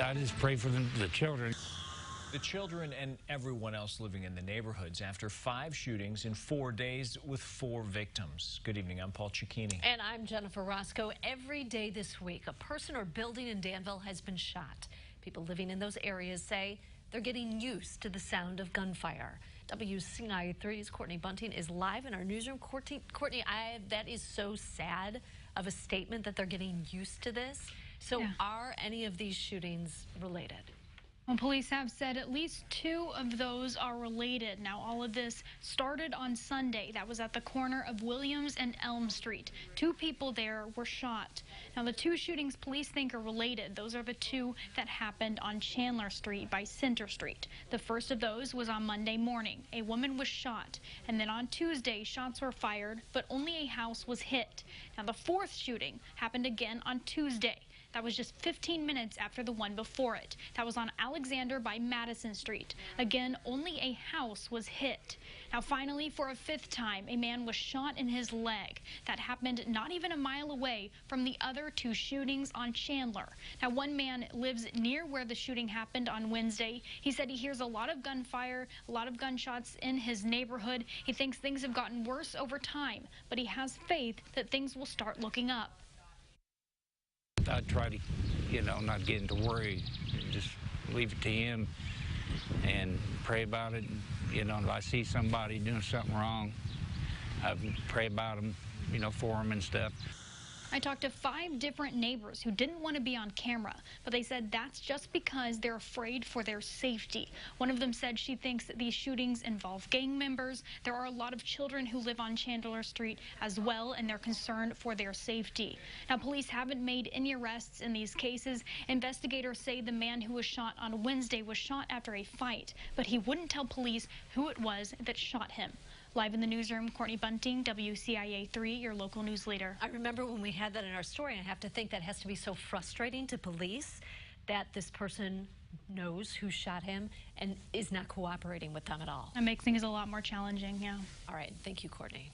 I just pray for the children. The children and everyone else living in the neighborhoods after 5 shootings in 4 days with 4 victims. Good evening, I'm Paul Cicchini. And I'm Jennifer Roscoe. Every day this week, a person or building in Danville has been shot. People living in those areas say they're getting used to the sound of gunfire. WCIA3's Courtney Bunting is live in our newsroom. Courtney, that is so sad of a statement that they're getting used to this. So Are any of these shootings related? Well, police have said at least 2 of those are related. Now, all of this started on Sunday. That was at the corner of Williams and Elm Street. 2 people there were shot. Now, the 2 shootings police think are related. Those are the 2 that happened on Chandler Street by Center Street. The first of those was on Monday morning. A woman was shot. And then on Tuesday, shots were fired, but only a house was hit. Now, the 4th shooting happened again on Tuesday. That was just 15 minutes after the one before it. That was on Alexander by Madison Street. Again, only a house was hit. Now, finally, for a 5th time, a man was shot in his leg. That happened not even a mile away from the other 2 shootings on Chandler. Now, one man lives near where the shooting happened on Wednesday. He said he hears a lot of gunfire, a lot of gunshots in his neighborhood. He thinks things have gotten worse over time, but he has faith that things will start looking up. I try to, not get into worry, just leave it to him and pray about it. If I see somebody doing something wrong, I pray about them, for them and stuff. I talked to 5 different neighbors who didn't want to be on camera, but they said that's just because they're afraid for their safety. One of them said she thinks that these shootings involve gang members. There are a lot of children who live on Chandler Street as well, and they're concerned for their safety. Now, police haven't made any arrests in these cases. Investigators say the man who was shot on Wednesday was shot after a fight, but he wouldn't tell police who it was that shot him. Live in the newsroom, Courtney Bunting, WCIA3, your local news leader. I remember when we had that in our story, and I have to think that has to be so frustrating to police that this person knows who shot him and is not cooperating with them at all. It makes things a lot more challenging, yeah. All right, thank you, Courtney.